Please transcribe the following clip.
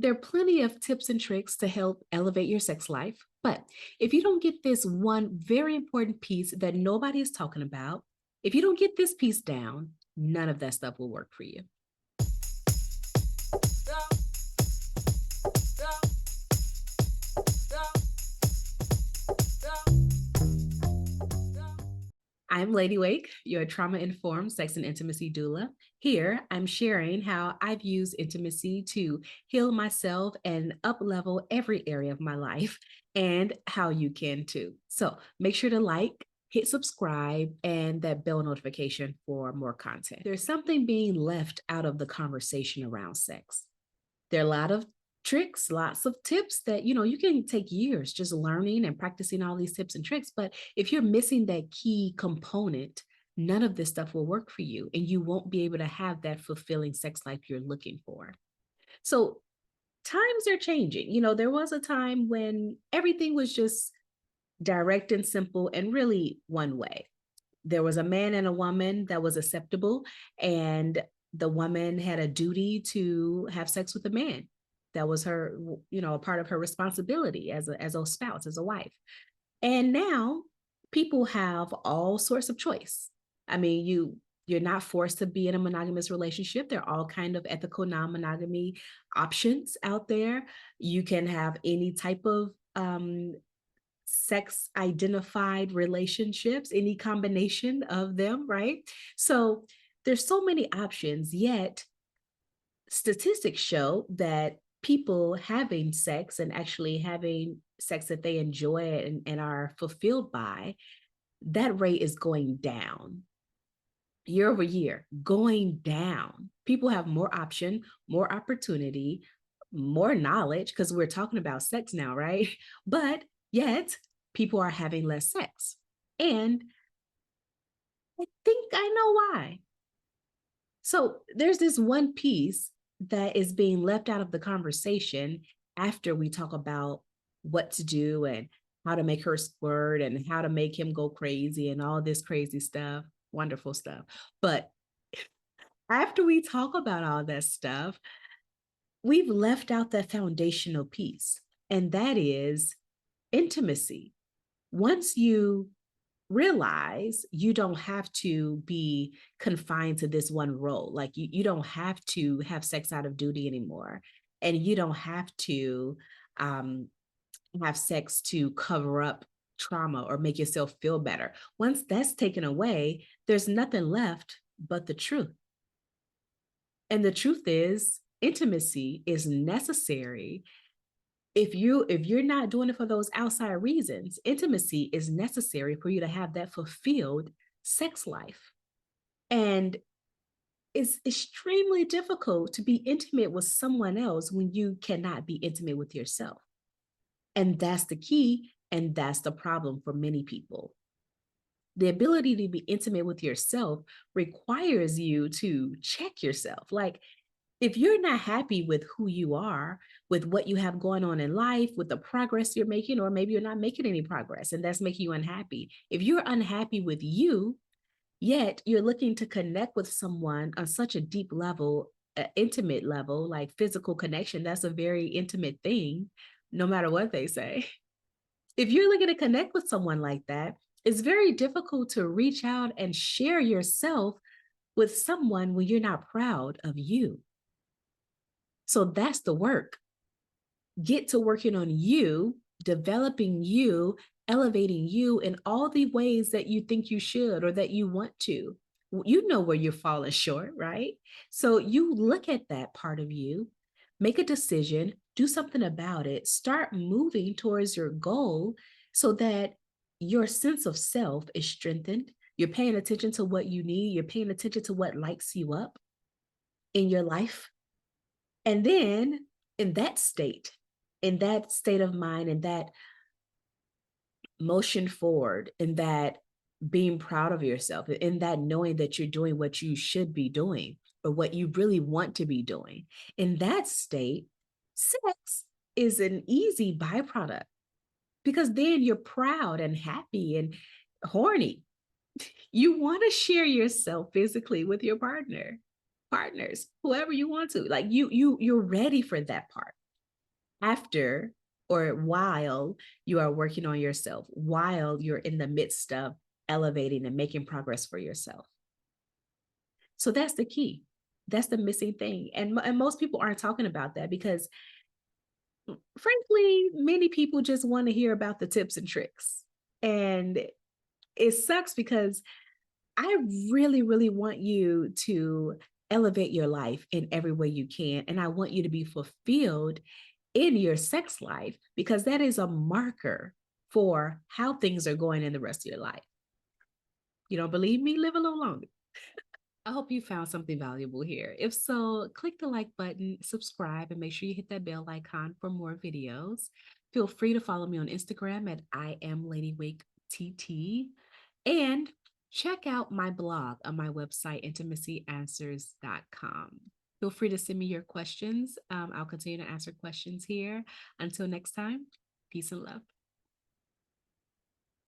There are plenty of tips and tricks to help elevate your sex life. But if you don't get this one very important piece that nobody is talking about, if you don't get this piece down, none of that stuff will work for you. I'm LadyWake, your trauma informed sex and intimacy doula. Here, I'm sharing how I've used intimacy to heal myself and up level every area of my life, and how you can too. So make sure to like, hit subscribe, and that bell notification for more content. There's something being left out of the conversation around sex. There are a lot of tricks, lots of tips that you can take years just learning and practicing all these tips and tricks. But if you're missing that key component, none of this stuff will work for you, and you won't be able to have that fulfilling sex life you're looking for. So times are changing. There was a time when everything was just direct and simple and really one way. There was a man and a woman that was acceptable, and the woman had a duty to have sex with the man. That was her, a part of her responsibility as a spouse, as a wife. And now people have all sorts of choice. I mean, you're not forced to be in a monogamous relationship. There are all kind of ethical non-monogamy options out there. You can have any type of sex identified relationships, any combination of them, right? So there's so many options, yet statistics show that people having sex and actually having sex that they enjoy and are fulfilled by, that rate is going down year over year, going down. People have more option, more opportunity, more knowledge, because we're talking about sex now, right? But yet people are having less sex. And I think I know why. So there's this one piece that is being left out of the conversation after we talk about what to do and how to make her squirt and how to make him go crazy and all this crazy stuff, wonderful stuff. But after we talk about all that stuff, we've left out that foundational piece, and that is intimacy. Once you realize you don't have to be confined to this one role, like you don't have to have sex out of duty anymore, and you don't have to um, have sex to cover up trauma or make yourself feel better. Once that's taken away, there's nothing left but the truth. And the truth is, intimacy is necessary. If you're not doing it for those outside reasons, intimacy is necessary for you to have that fulfilled sex life. And it's extremely difficult to be intimate with someone else when you cannot be intimate with yourself. And that's the key, and that's the problem for many people. The ability to be intimate with yourself requires you to check yourself. Like, if you're not happy with who you are, with what you have going on in life, with the progress you're making, or maybe you're not making any progress and that's making you unhappy. If you're unhappy with you, yet you're looking to connect with someone on such a deep level, intimate level, like physical connection, that's a very intimate thing, no matter what they say. If you're looking to connect with someone like that, it's very difficult to reach out and share yourself with someone when you're not proud of you. So that's the work. Get to working on you, developing you, elevating you in all the ways that you think you should or that you want to. You know where you're falling short, right? So you look at that part of you, make a decision, do something about it, start moving towards your goal so that your sense of self is strengthened. You're paying attention to what you need, you're paying attention to what lights you up in your life. And then in that state of mind, in that motion forward, in that being proud of yourself, in that knowing that you're doing what you should be doing or what you really want to be doing, in that state, sex is an easy byproduct because then you're proud and happy and horny. You want to share yourself physically with your partners, whoever you want to. Like you're ready for that part. after or while you are working on yourself, while you're in the midst of elevating and making progress for yourself. So that's the key. That's the missing thing. And most people aren't talking about that because, frankly, many people just want to hear about the tips and tricks. And it sucks because I really, really want you to elevate your life in every way you can. And I want you to be fulfilled in your sex life because that is a marker for how things are going in the rest of your life. You don't believe me? Live a little longer. I hope you found something valuable here. If so, click the like button, subscribe, and make sure you hit that bell icon for more videos. Feel free to follow me on Instagram at I am LadyWake TT, and check out my blog on my website, intimacyanswers.com. Feel free to send me your questions. I'll continue to answer questions here. Until next time, peace and love.